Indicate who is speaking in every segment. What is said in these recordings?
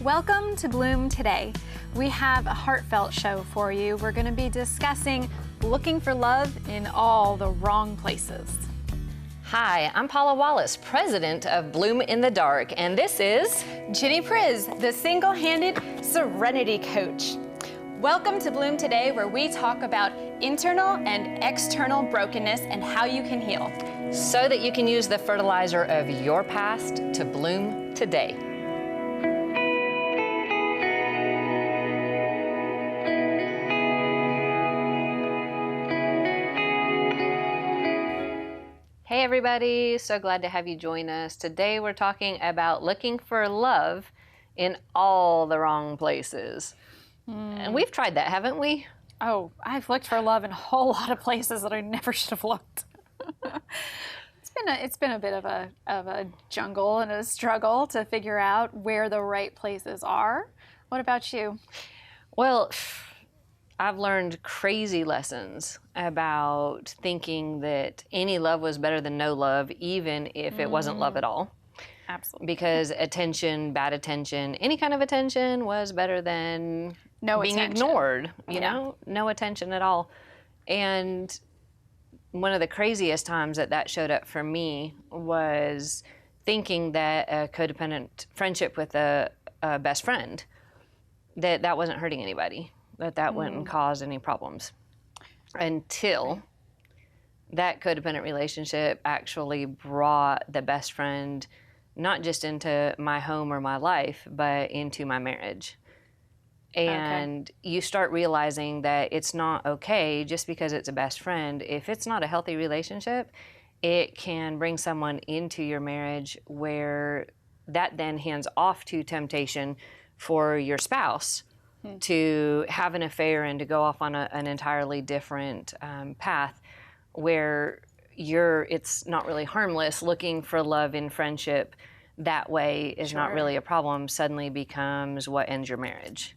Speaker 1: Welcome to Bloom Today. We have a heartfelt show for you. We're going to be discussing looking for love in all the wrong places.
Speaker 2: Hi, I'm Paula Wallace, president of Bloom in the Dark, and this is
Speaker 1: Ginny Priz, the single-handed serenity coach. Welcome to Bloom Today, where we talk about internal and external brokenness and how you can heal,
Speaker 2: so that you can use the fertilizer of your past to bloom today. Hey everybody, so glad to have you join us. Today we're talking about looking for love in all the wrong places. And we've tried that, haven't we?
Speaker 1: Oh, I've looked for love in a whole lot of places that I never should have looked. It's been a bit of a jungle and a struggle to figure out where the right places are. What about you?
Speaker 2: Well, I've learned crazy lessons about thinking that any love was better than no love, even if it wasn't love at all.
Speaker 1: Absolutely.
Speaker 2: Because attention, bad attention, any kind of attention was better than being ignored, you know, no attention at all. And one of the craziest times that showed up for me was thinking that a codependent friendship with a best friend, that wasn't hurting anybody, that wouldn't cause any problems. Until that codependent relationship actually brought the best friend not just into my home or my life, but into my marriage. And you start realizing that it's not okay just because it's a best friend. If it's not a healthy relationship, it can bring someone into your marriage where that then hands off to temptation for your spouse to have an affair and to go off on an entirely different path where it's not really harmless. Looking for love in friendship that way is not really a problem, suddenly becomes what ends your marriage.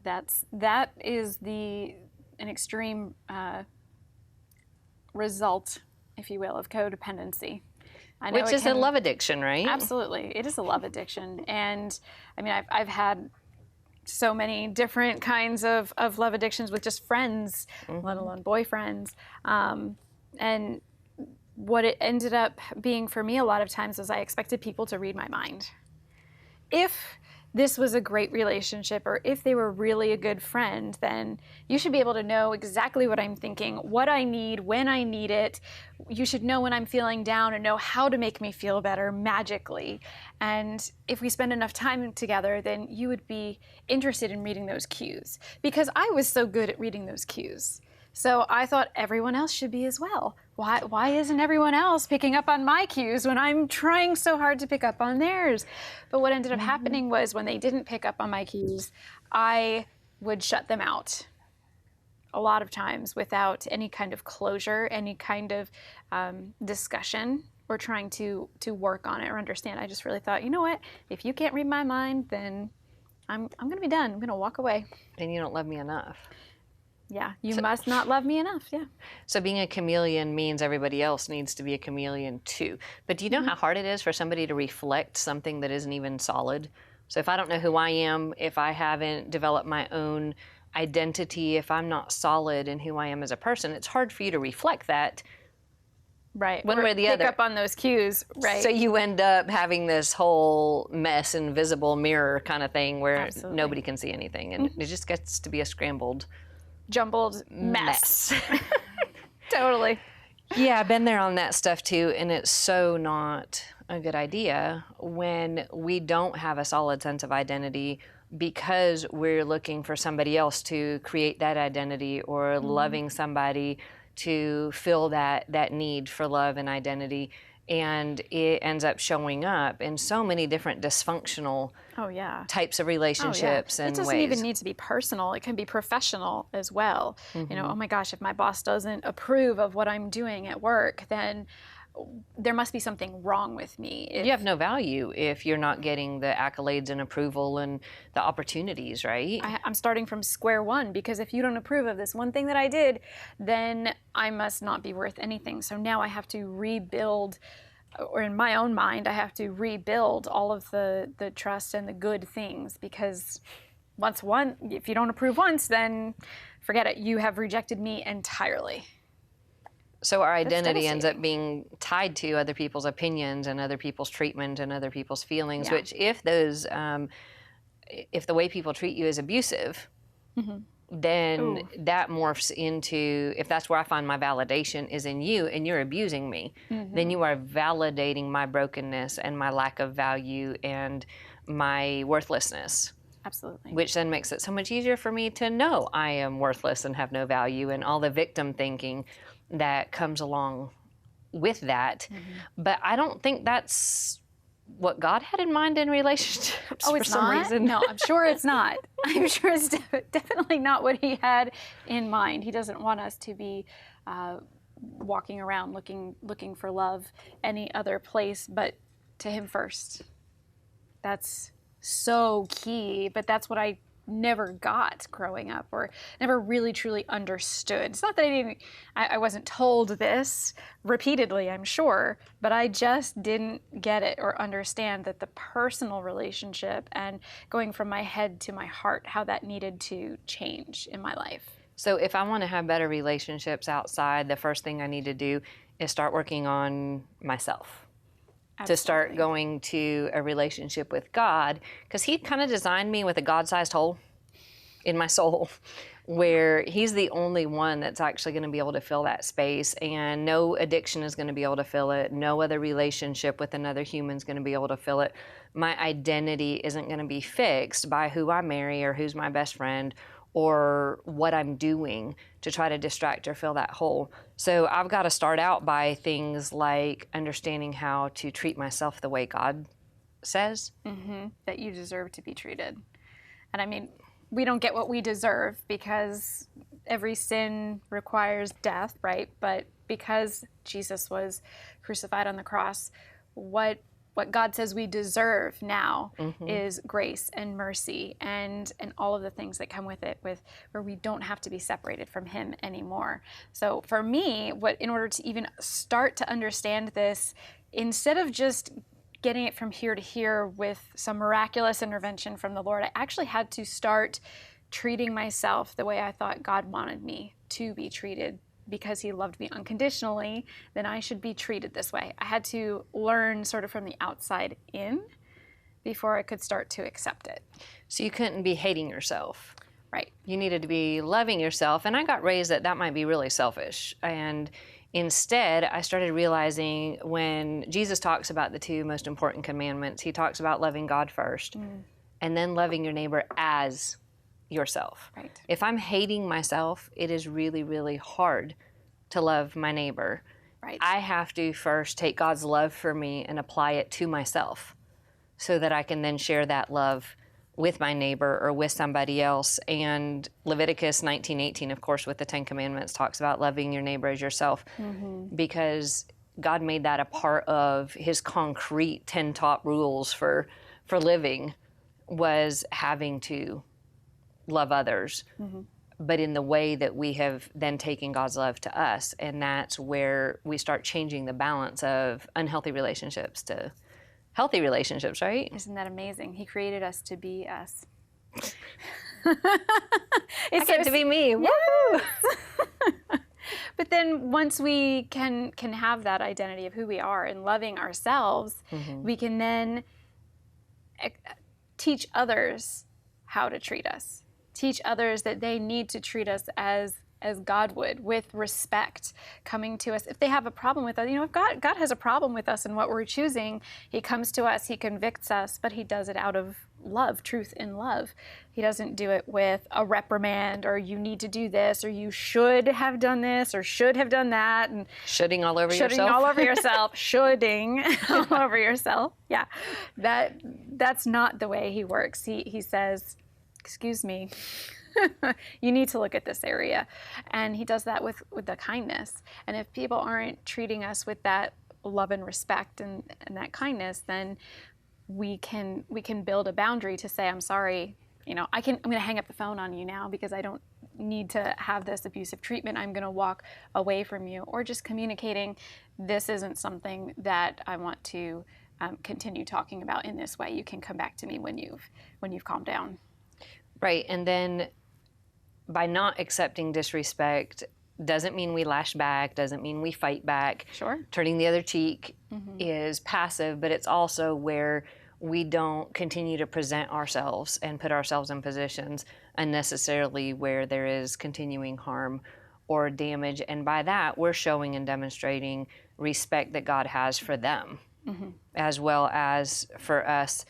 Speaker 1: That is an extreme result, if you will, of codependency.
Speaker 2: Which is a love addiction, right?
Speaker 1: Absolutely, it is a love addiction. And I mean, I've had so many different kinds of love addictions with just friends, let alone boyfriends. And what it ended up being for me a lot of times was I expected people to read my mind. If this was a great relationship, or if they were really a good friend, then you should be able to know exactly what I'm thinking, what I need, when I need it. You should know when I'm feeling down and know how to make me feel better magically. And if we spend enough time together, then you would be interested in reading those cues, because I was so good at reading those cues. So I thought everyone else should be as well. Why isn't everyone else picking up on my cues when I'm trying so hard to pick up on theirs? But what ended up happening was when they didn't pick up on my cues, I would shut them out a lot of times without any kind of closure, any kind of discussion or trying to work on it or understand. I just really thought, you know what? If you can't read my mind, then I'm going to be done. I'm going to walk away.
Speaker 2: And you don't love me enough.
Speaker 1: Yeah, you must not love me enough, yeah.
Speaker 2: So being a chameleon means everybody else needs to be a chameleon too. But do you know how hard it is for somebody to reflect something that isn't even solid? So if I don't know who I am, if I haven't developed my own identity, if I'm not solid in who I am as a person, it's hard for you to reflect that.
Speaker 1: Right.
Speaker 2: One way or the other.
Speaker 1: Pick up on those cues, right.
Speaker 2: So you end up having this whole mess, invisible mirror kind of thing where nobody can see anything. And it just gets to be a scrambled,
Speaker 1: jumbled mess. Totally.
Speaker 2: Yeah, I've been there on that stuff too, and it's so not a good idea when we don't have a solid sense of identity because we're looking for somebody else to create that identity, or loving somebody to fill that need for love and identity. And it ends up showing up in so many different dysfunctional types of relationships and ways.
Speaker 1: It doesn't even need to be personal. It can be professional as well. You know, oh my gosh, if my boss doesn't approve of what I'm doing at work, then there must be something wrong with me.
Speaker 2: You have no value if you're not getting the accolades and approval and the opportunities, right?
Speaker 1: I'm starting from square one, because if you don't approve of this one thing that I did, then I must not be worth anything. So now I have to rebuild or in my own mind, I have to rebuild all of the trust and the good things, because if you don't approve once, then forget it. You have rejected me entirely.
Speaker 2: So our identity ends up being tied to other people's opinions and other people's treatment and other people's feelings, which if the way people treat you is abusive, then that morphs into, if that's where I find my validation is in you and you're abusing me, then you are validating my brokenness and my lack of value and my worthlessness.
Speaker 1: Absolutely.
Speaker 2: Which then makes it so much easier for me to know I am worthless and have no value, and all the victim thinking that comes along with that. But I don't think that's what God had in mind in relationships for some reason.
Speaker 1: No, I'm sure it's not. I'm sure it's definitely not what he had in mind. He doesn't want us to be walking around looking for love any other place but to him first. That's so key, but that's what I never got growing up, or never really truly understood. It's not that I wasn't told this repeatedly, I'm sure, but I just didn't get it or understand that the personal relationship and going from my head to my heart, how that needed to change in my life.
Speaker 2: So if I want to have better relationships outside, the first thing I need to do is start working on myself. Absolutely. To start going to a relationship with God, because he kind of designed me with a God-sized hole in my soul, where he's the only one that's actually going to be able to fill that space, and no addiction is going to be able to fill it. No other relationship with another human is going to be able to fill it. My identity isn't going to be fixed by who I marry or who's my best friend or what I'm doing to try to distract or fill that hole. So I've got to start out by things like understanding how to treat myself the way God says.
Speaker 1: That you deserve to be treated. And I mean, we don't get what we deserve because every sin requires death, right? But because Jesus was crucified on the cross, what God says we deserve now is grace and mercy and all of the things that come with it, where we don't have to be separated from him anymore. So for me, in order to even start to understand this, instead of just getting it from here to here with some miraculous intervention from the Lord, I actually had to start treating myself the way I thought God wanted me to be treated. Because he loved me unconditionally, then I should be treated this way. I had to learn sort of from the outside in before I could start to accept it.
Speaker 2: So you couldn't be hating yourself.
Speaker 1: Right.
Speaker 2: You needed to be loving yourself. And I got raised that might be really selfish. And instead, I started realizing when Jesus talks about the two most important commandments, he talks about loving God first and then loving your neighbor as yourself.
Speaker 1: Right.
Speaker 2: If I'm hating myself, it is really, really hard to love my neighbor.
Speaker 1: Right.
Speaker 2: I have to first take God's love for me and apply it to myself so that I can then share that love with my neighbor or with somebody else. And Leviticus 19:18, of course, with the 10 Commandments, talks about loving your neighbor as yourself because God made that a part of his concrete 10 top rules for living, was having to love others, but in the way that we have then taken God's love to us. And that's where we start changing the balance of unhealthy relationships to healthy relationships, right?
Speaker 1: Isn't that amazing? He created us to be us.
Speaker 2: I get to be me.
Speaker 1: Yes. But then once we can have that identity of who we are and loving ourselves, we can then teach others how to treat us. Teach others that they need to treat us as God would, with respect, coming to us. If they have a problem with us, if God has a problem with us and what we're choosing, he comes to us, he convicts us, but he does it out of love, truth in love. He doesn't do it with a reprimand or you need to do this or you should have done this or should have done that. And
Speaker 2: shoulding all over yourself.
Speaker 1: Shoulding all over yourself. Shoulding all over yourself. Yeah. That's not the way he works. He says, excuse me, you need to look at this area. And he does that with the kindness. And if people aren't treating us with that love and respect and that kindness, then we can build a boundary to say, I'm sorry, I'm going to hang up the phone on you now because I don't need to have this abusive treatment. I'm going to walk away from you. Or just communicating, this isn't something that I want to continue talking about in this way. You can come back to me when you've calmed down.
Speaker 2: Right. And then by not accepting disrespect doesn't mean we lash back, doesn't mean we fight back.
Speaker 1: Sure.
Speaker 2: Turning the other cheek is passive, but it's also where we don't continue to present ourselves and put ourselves in positions unnecessarily where there is continuing harm or damage. And by that, we're showing and demonstrating respect that God has for them as well as for us.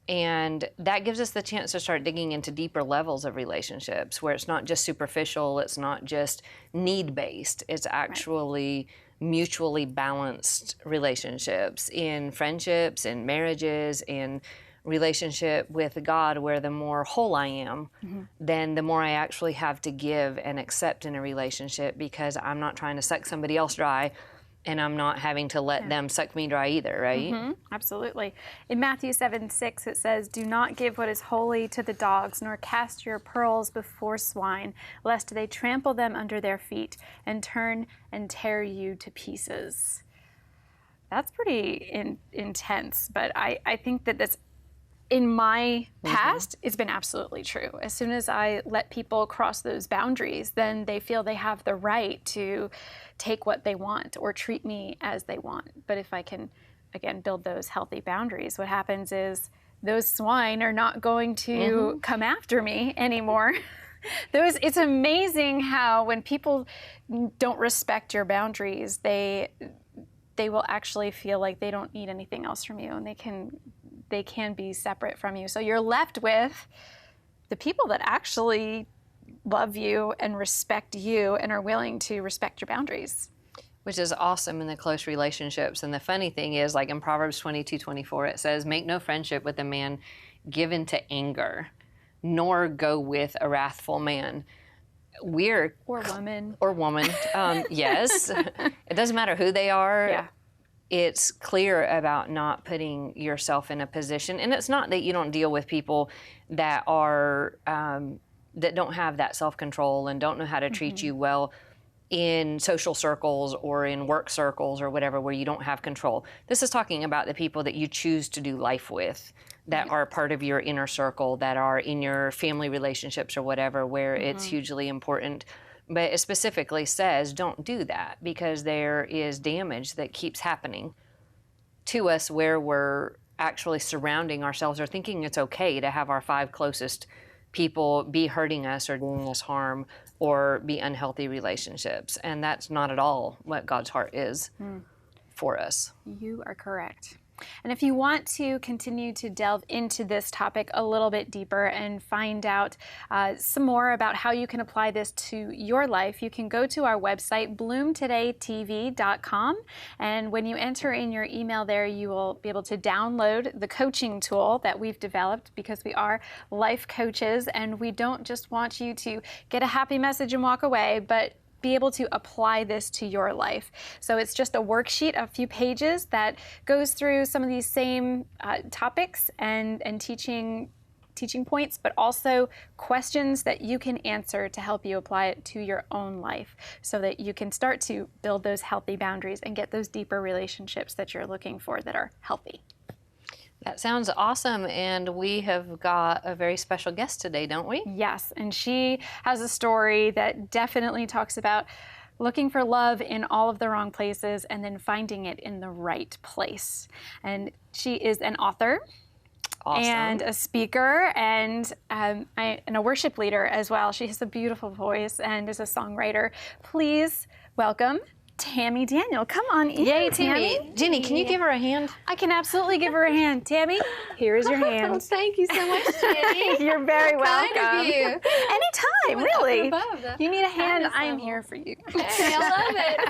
Speaker 2: And that gives us the chance to start digging into deeper levels of relationships where it's not just superficial, it's not just need-based, it's actually mutually balanced relationships in friendships, in marriages, in relationship with God, where the more whole I am, then the more I actually have to give and accept in a relationship, because I'm not trying to suck somebody else dry, and I'm not having to let them suck me dry either, right?
Speaker 1: Absolutely. In Matthew 7:6, it says, "Do not give what is holy to the dogs, nor cast your pearls before swine, lest they trample them under their feet and turn and tear you to pieces." That's pretty intense, but I think that that's, in my past, it's been absolutely true. As soon as I let people cross those boundaries, then they feel they have the right to take what they want or treat me as they want. But if I can, again, build those healthy boundaries, what happens is those swine are not going to come after me anymore. It's amazing how when people don't respect your boundaries, they will actually feel like they don't need anything else from you, and they can be separate from you. So you're left with the people that actually love you and respect you and are willing to respect your boundaries.
Speaker 2: Which is awesome in the close relationships. And the funny thing is, like in Proverbs 22:24, it says, "Make no friendship with a man given to anger, nor go with a wrathful man." Or woman. Yes. It doesn't matter who they are.
Speaker 1: Yeah.
Speaker 2: It's clear about not putting yourself in a position. And it's not that you don't deal with people that are that don't have that self-control and don't know how to treat you well in social circles or in work circles or whatever, where you don't have control. This is talking about the people that you choose to do life with, that are part of your inner circle, that are in your family relationships or whatever, where it's hugely important. But it specifically says don't do that, because there is damage that keeps happening to us where we're actually surrounding ourselves or thinking it's okay to have our 5 closest people be hurting us or doing us harm or be unhealthy relationships. And that's not at all what God's heart is for us.
Speaker 1: You are correct. And if you want to continue to delve into this topic a little bit deeper and find out some more about how you can apply this to your life, you can go to our website, bloomtodaytv.com. And when you enter in your email there, you will be able to download the coaching tool that we've developed, because we are life coaches and we don't just want you to get a happy message and walk away, but be able to apply this to your life. So it's just a worksheet, a few pages that goes through some of these same topics and teaching points, but also questions that you can answer to help you apply it to your own life, so that you can start to build those healthy boundaries and get those deeper relationships that you're looking for that are healthy.
Speaker 2: That sounds awesome, and we have got a very special guest today, don't we?
Speaker 1: Yes, and she has a story that definitely talks about looking for love in all of the wrong places and then finding it in the right place. And she is an author.
Speaker 2: Awesome.
Speaker 1: And a speaker and a worship leader as well. She has a beautiful voice and is a songwriter. Please welcome Tammy Daniel. Come on in.
Speaker 2: Yay, Tammy. Ginny, can you give her a hand?
Speaker 1: I can absolutely give her a hand. Tammy, here is your hand.
Speaker 3: Oh, thank you so much, Ginny.
Speaker 1: You're very welcome.
Speaker 3: Kind of you.
Speaker 1: Anytime, really.
Speaker 3: Above,
Speaker 1: you need a hand, I'm here for you.
Speaker 3: Hey, I love it.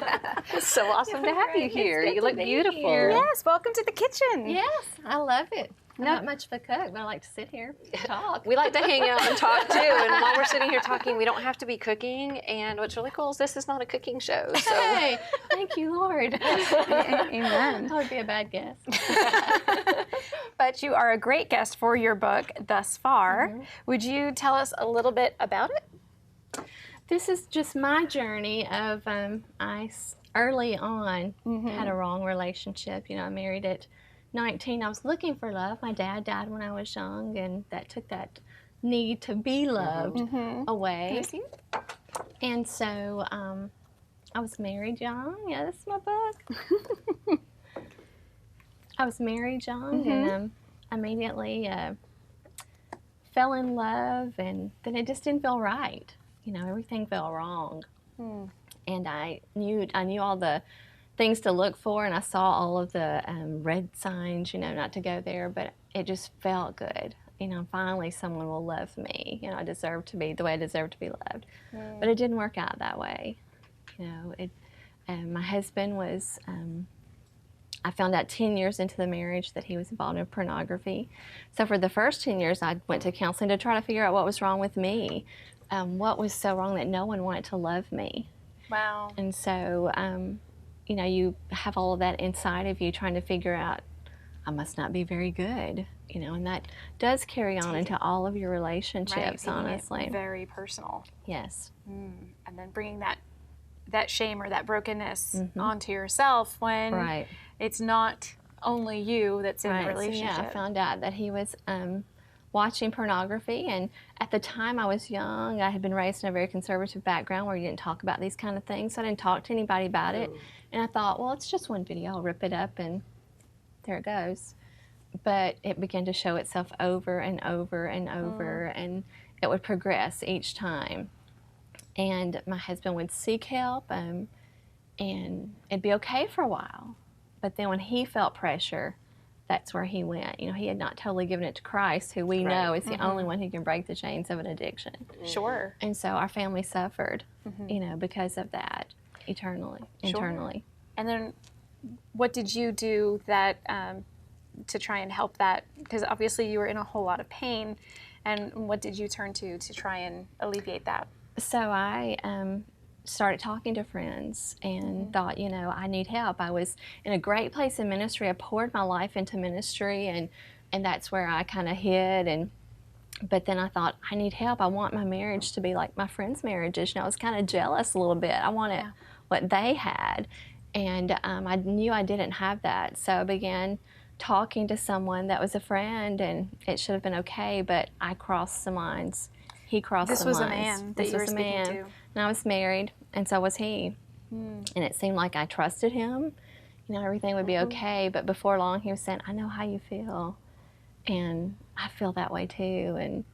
Speaker 2: It's so awesome to have you here. You look beautiful.
Speaker 1: Yes, welcome to the kitchen.
Speaker 3: Yes, I love it. I'm not much of a cook, but I like to sit here and talk.
Speaker 2: We like to hang out and talk too. And while we're sitting here talking, we don't have to be cooking. And what's really cool is this is not a cooking show. So.
Speaker 3: Hey, thank you, Lord.
Speaker 1: Amen.
Speaker 3: I would be a bad guest.
Speaker 1: But you are a great guest for your book thus far. Would you tell us a little bit about it?
Speaker 3: This is just my journey of early on had a wrong relationship. You know, I married at 19. I was looking for love. My dad died when I was young, and that took that need to be loved away. And so I was married young. Yeah, this is my book. I was married young and immediately fell in love, and then it just didn't feel right. You know, everything felt wrong. And I knew all the things to look for, and I saw all of the red signs, you know, not to go there, but it just felt good. You know, finally someone will love me. You know, I deserve to be the way I deserve to be loved. But it didn't work out that way. You know, my husband was, I found out 10 years into the marriage that he was involved in pornography. So for the first 10 years, I went to counseling to try to figure out what was wrong with me. What was so wrong that no one wanted to love me.
Speaker 1: Wow.
Speaker 3: And so, you know, you have all of that inside of you trying to figure out, I must not be very good, you know, and that does carry on into all of your relationships, honestly.
Speaker 1: It very personal.
Speaker 3: Yes.
Speaker 1: And then bringing that shame or that brokenness onto yourself when it's not only you that's in the relationship.
Speaker 3: So, yeah, I found out that he was watching pornography, and at the time I was young. I had been raised in a very conservative background where you didn't talk about these kind of things, so I didn't talk to anybody about it. And I thought, well, it's just one video, I'll rip it up and there it goes. But it began to show itself over and over and over, and it would progress each time. And my husband would seek help, and it'd be okay for a while. But then when he felt pressure, that's where he went. You know, he had not totally given it to Christ, who we know is the only one who can break the chains of an addiction.
Speaker 1: Sure.
Speaker 3: And so our family suffered, you know, because of that, internally.
Speaker 1: And then what did you do that to try and help that? Because obviously you were in a whole lot of pain. And what did you turn to try and alleviate that?
Speaker 3: So I started talking to friends and thought, you know, I need help. I was in a great place in ministry. I poured my life into ministry, and that's where I kind of hid. But then I thought, I need help. I want my marriage to be like my friends' marriages. You know, I was kind of jealous a little bit. I wanted what they had, and I knew I didn't have that. So I began talking to someone that was a friend, and it should have been okay, but I crossed some lines. He crossed
Speaker 1: some
Speaker 3: lines.
Speaker 1: This was a man that you were speaking to.
Speaker 3: And I was married, and so was he. And it seemed like I trusted him. You know, everything would be okay. But before long, he was saying, I know how you feel. And I feel that way too. And,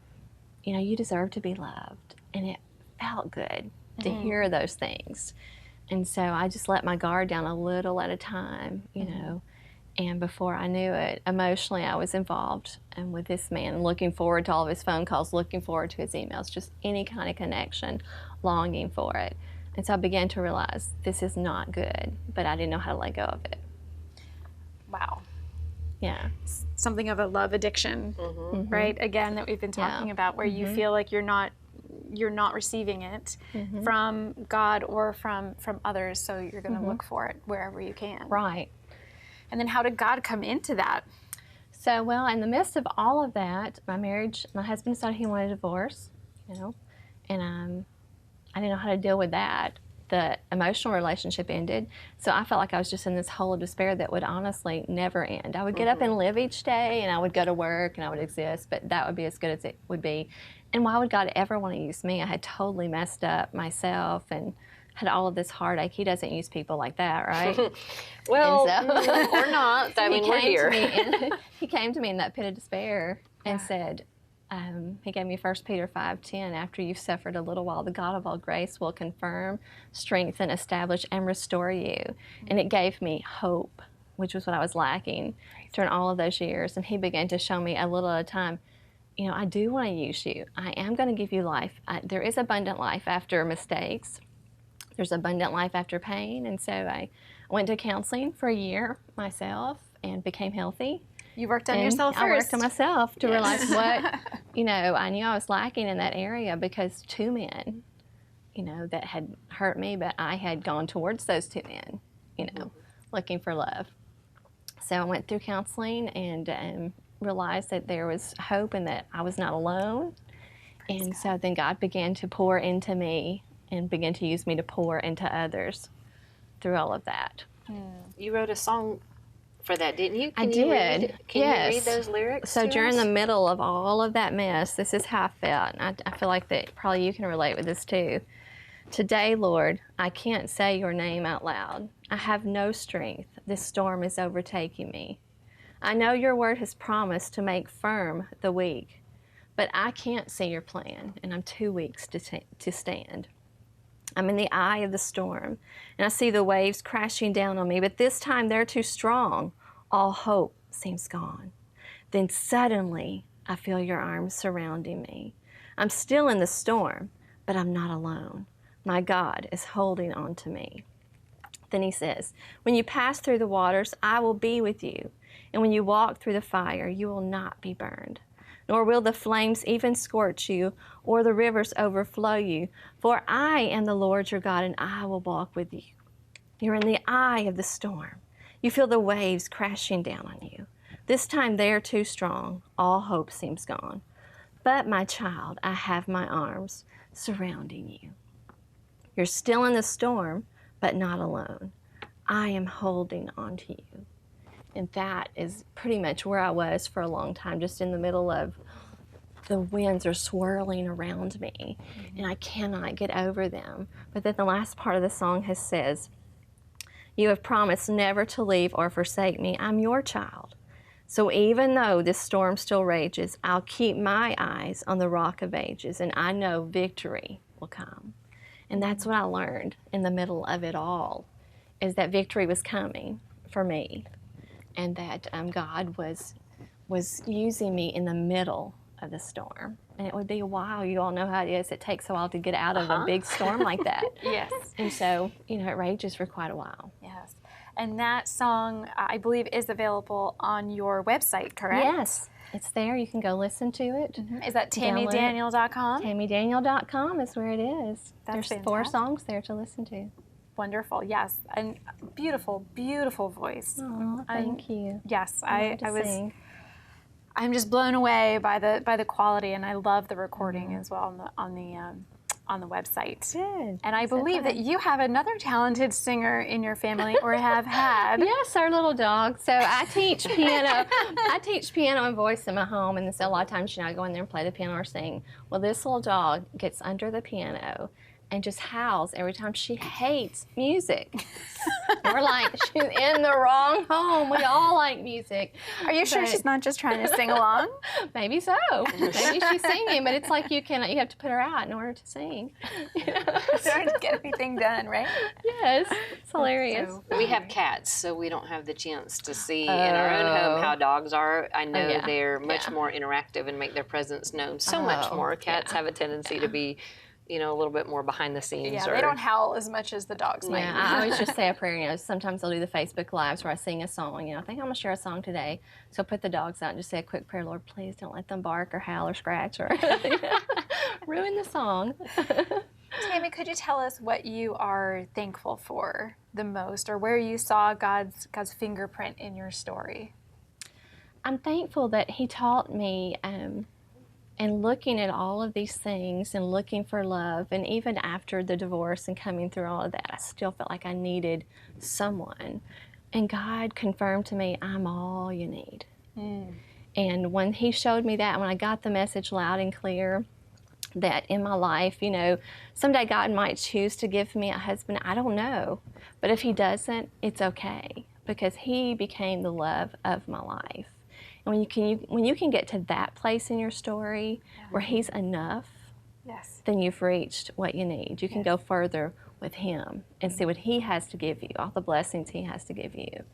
Speaker 3: you know, you deserve to be loved. And it felt good to hear those things. And so I just let my guard down a little at a time, you know. And before I knew it, emotionally, I was involved with this man, looking forward to all of his phone calls, looking forward to his emails, just any kind of connection, longing for it. And so I began to realize this is not good, but I didn't know how to let go of it.
Speaker 1: Wow.
Speaker 3: Yeah.
Speaker 1: Something of a love addiction, right? Again, that we've been talking about, where you feel like you're not receiving it from God or from others, so you're going to look for it wherever you can.
Speaker 3: Right.
Speaker 1: And then how did God come into that?
Speaker 3: So, well, in the midst of all of that, my husband decided he wanted a divorce, you know, and I didn't know how to deal with that. The emotional relationship ended, so I felt like I was just in this hole of despair that would honestly never end. I would get up and live each day, and I would go to work, and I would exist, but that would be as good as it would be. And why would God ever want to use me? I had totally messed up myself and had all of this heartache. He doesn't use people like that, right?
Speaker 2: Well, or not. I mean, we're here.
Speaker 3: He came to me in that pit of despair and said, he gave me 1 Peter 5:10, after you've suffered a little while, the God of all grace will confirm, strengthen, establish, and restore you. And it gave me hope, which was what I was lacking during all of those years. And he began to show me a little at a time, you know, I do want to use you. I am going to give you life. There is abundant life after mistakes. There's abundant life after pain. And so I went to counseling for a year myself and became healthy.
Speaker 1: You worked on yourself first.
Speaker 3: I worked on myself to realize what, you know, I knew I was lacking in that area because 2 men, you know, that had hurt me, but I had gone towards those 2 men, you know, looking for love. So I went through counseling and realized that there was hope and that I was not alone. And so then God began to pour into me and begin to use me to pour into others through all of that.
Speaker 2: You wrote a song for that, didn't you?
Speaker 3: I did.
Speaker 2: Can you read those lyrics
Speaker 3: So
Speaker 2: to
Speaker 3: during
Speaker 2: us?
Speaker 3: the middle of all of that mess, this is how I felt. And I feel like that probably you can relate with this too. Today, Lord, I can't say your name out loud. I have no strength. This storm is overtaking me. I know your word has promised to make firm the weak, but I can't see your plan, and I'm too weak to stand. I'm in the eye of the storm, and I see the waves crashing down on me, but this time they're too strong. All hope seems gone. Then suddenly, I feel your arms surrounding me. I'm still in the storm, but I'm not alone. My God is holding on to me. Then he says, when you pass through the waters, I will be with you. And when you walk through the fire, you will not be burned. Nor will the flames even scorch you, or the rivers overflow you. For I am the Lord your God, and I will walk with you. You're in the eye of the storm. You feel the waves crashing down on you. This time they are too strong. All hope seems gone. But my child, I have my arms surrounding you. You're still in the storm, but not alone. I am holding on to you. And that is pretty much where I was for a long time, just in the middle of the winds are swirling around me, and I cannot get over them. But then the last part of the song says, you have promised never to leave or forsake me. I'm your child. So even though this storm still rages, I'll keep my eyes on the rock of ages, and I know victory will come. And that's what I learned in the middle of it all, is that victory was coming for me, and that God was using me in the middle of the storm. And it would be a while. You all know how it is. It takes a while to get out of a big storm like that.
Speaker 1: Yes.
Speaker 3: And so, it rages for quite a while.
Speaker 1: Yes. And that song, I believe, is available on your website, correct?
Speaker 3: Yes. It's there. You can go listen to it.
Speaker 1: Is that TammyDaniel.com?
Speaker 3: TammyDaniel.com is where it is.
Speaker 1: That's
Speaker 3: There's 4
Speaker 1: fantastic.
Speaker 3: songs there to listen to.
Speaker 1: Wonderful, yes. And beautiful, beautiful voice.
Speaker 3: Oh, thank you.
Speaker 1: Yes,
Speaker 3: I was.
Speaker 1: I'm just blown away by the quality, and I love the recording as well on the website.
Speaker 3: Good.
Speaker 1: And I believe that you have another talented singer in your family, or have had.
Speaker 3: Yes, our little dog. So I teach piano. I teach piano and voice in my home, and so a lot of times, I go in there and play the piano or sing. Well, this little dog gets under the piano and just howls every time. She hates music. We're like, she's in the wrong home. We all like music.
Speaker 1: Are you sure she's not just trying to sing along?
Speaker 3: Maybe so. Maybe she's singing, but it's like you have to put her out in order to sing.
Speaker 1: Trying to get anything done, right?
Speaker 3: Yes, it's hilarious.
Speaker 2: We have cats, so we don't have the chance to see in our own home how dogs are. I know they're much more interactive and make their presence known so much more. Cats have a tendency to be, a little bit more behind the scenes.
Speaker 1: Yeah, they don't howl as much as the dogs might.
Speaker 3: Yeah, I always just say a prayer. Sometimes I'll do the Facebook Lives where I sing a song. I think I'm going to share a song today. So I'll put the dogs out and just say a quick prayer. Lord, please don't let them bark or howl or scratch or ruin the song.
Speaker 1: Tammy, could you tell us what you are thankful for the most, or where you saw God's fingerprint in your story?
Speaker 3: I'm thankful that He taught me, and looking at all of these things and looking for love, and even after the divorce and coming through all of that, I still felt like I needed someone. And God confirmed to me, I'm all you need. And when He showed me that, when I got the message loud and clear, that in my life, someday God might choose to give me a husband, I don't know. But if He doesn't, it's okay, because He became the love of my life. And when you can get to that place in your story where He's enough, then you've reached what you need. You can go further with Him and see what He has to give you, all the blessings He has to give you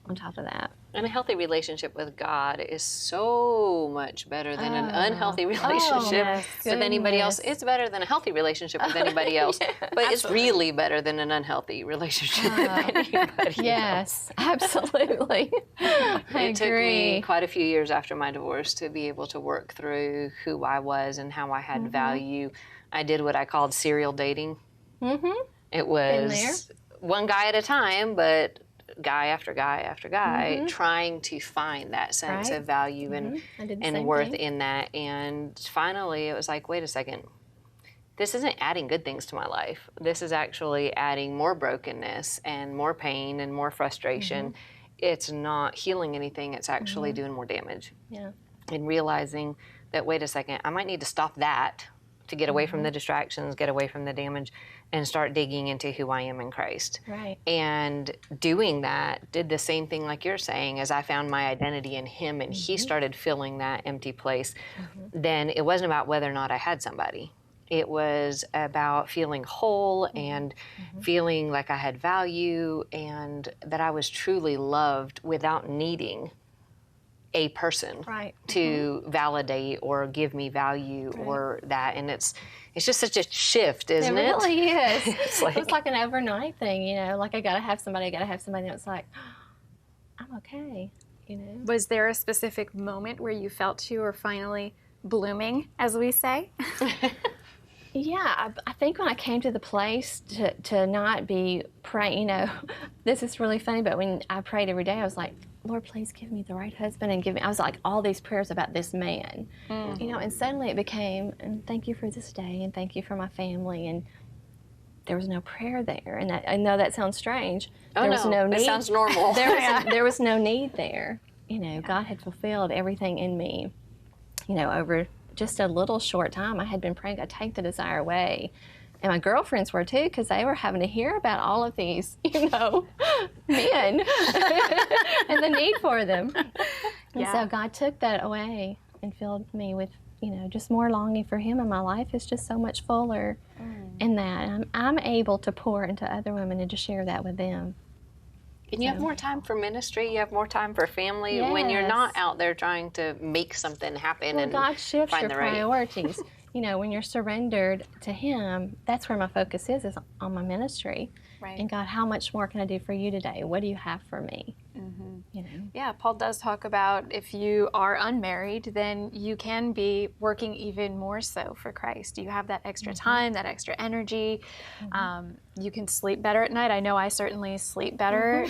Speaker 3: on top of that.
Speaker 2: And a healthy relationship with God is so much better than an unhealthy relationship with anybody else. It's better than a healthy relationship with anybody else, but it's really better than an unhealthy relationship with anybody else.
Speaker 3: Absolutely.
Speaker 2: It took me quite a few years after my divorce to be able to work through who I was and how I had value. I did what I called serial dating. It was one guy at a time, but guy after guy after guy, trying to find that sense of value and worth in that. And finally, it was like, wait a second. this isn't adding good things to my life. This is actually adding more brokenness and more pain and more frustration. It's not healing anything. It's actually doing more damage.
Speaker 3: Yeah.
Speaker 2: And realizing that, wait a second, I might need to stop that to get away from the distractions, get away from the damage, and start digging into who I am in Christ.
Speaker 3: Right.
Speaker 2: And doing that did the same thing like you're saying, as I found my identity in him and he started filling that empty place. Then it wasn't about whether or not I had somebody. It was about feeling whole and feeling like I had value and that I was truly loved without needing a person to validate or give me value or that. And it's just such a shift, isn't it?
Speaker 3: It really is.
Speaker 2: It's
Speaker 3: It's like an overnight thing, you know, like I gotta have somebody, and it's like, I'm okay, you know.
Speaker 1: Was there a specific moment where you felt you were finally blooming, as we say?
Speaker 3: Yeah, I think when I came to the place to not be praying, you know, this is really funny, but when I prayed every day, I was like, Lord, please give me the right husband and I was like, all these prayers about this man, you know, and suddenly it became, and thank you for this day, and thank you for my family, and there was no prayer there. And I know that sounds strange. There was no need.
Speaker 2: It sounds normal.
Speaker 3: There was no need there. You know, God had fulfilled everything in me, you know, over just a little short time. I had been praying, God, take the desire away. And my girlfriends were too, because they were having to hear about all of these, you know, men and the need for them. And so God took that away and filled me with, you know, just more longing for him, and my life is just so much fuller in that. And I'm able to pour into other women and to share that with them.
Speaker 2: And you have more time for ministry, you have more time for family when you're not out there trying to make something happen and
Speaker 3: God shifts
Speaker 2: find
Speaker 3: your
Speaker 2: the right
Speaker 3: priorities. You know, when you're surrendered to him, that's where my focus is on my ministry.
Speaker 1: Right.
Speaker 3: And God, how much more can I do for you today? What do you have for me? You know?
Speaker 1: Yeah, Paul does talk about if you are unmarried, then you can be working even more so for Christ. You have that extra time, that extra energy. You can sleep better at night. I know I certainly sleep better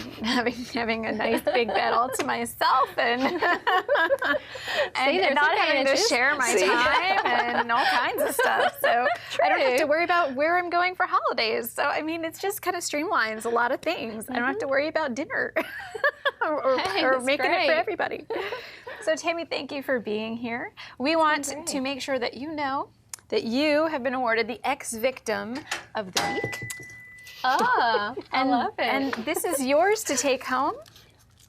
Speaker 1: having a nice big bed all to myself and not having to share my time and all kinds of stuff. So I don't have to worry about where I'm going for holidays. So I mean, it's just kind of streamlines a lot of things. I don't have to worry about dinner or making it for everybody. So Tammy, thank you for being here. We want to make sure that you know that you have been awarded the ex-victim of the week.
Speaker 3: Oh, I love it.
Speaker 1: And this is yours to take home.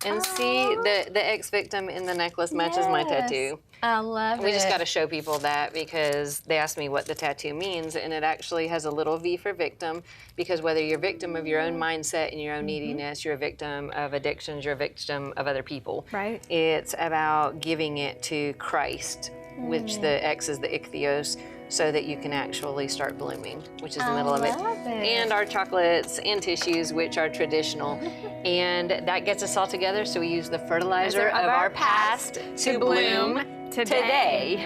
Speaker 2: And see, the ex-victim in the necklace matches my tattoo.
Speaker 3: I love it.
Speaker 2: We just got to show people that, because they asked me what the tattoo means, and it actually has a little V for victim, because whether you're a victim of your own mindset and your own neediness, you're a victim of addictions, you're a victim of other people.
Speaker 1: Right.
Speaker 2: It's about giving it to Christ, which the X is the ichthyos, so that you can actually start blooming, which is the middle of it. And our chocolates and tissues, which are traditional. And that gets us all together, so we use the fertilizer of our past to bloom today.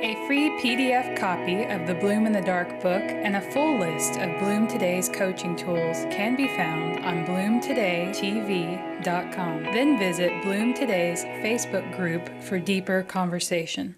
Speaker 4: A free PDF copy of the Bloom in the Dark book and a full list of Bloom Today's coaching tools can be found on bloomtodaytv.com. Then visit Bloom Today's Facebook group for deeper conversation.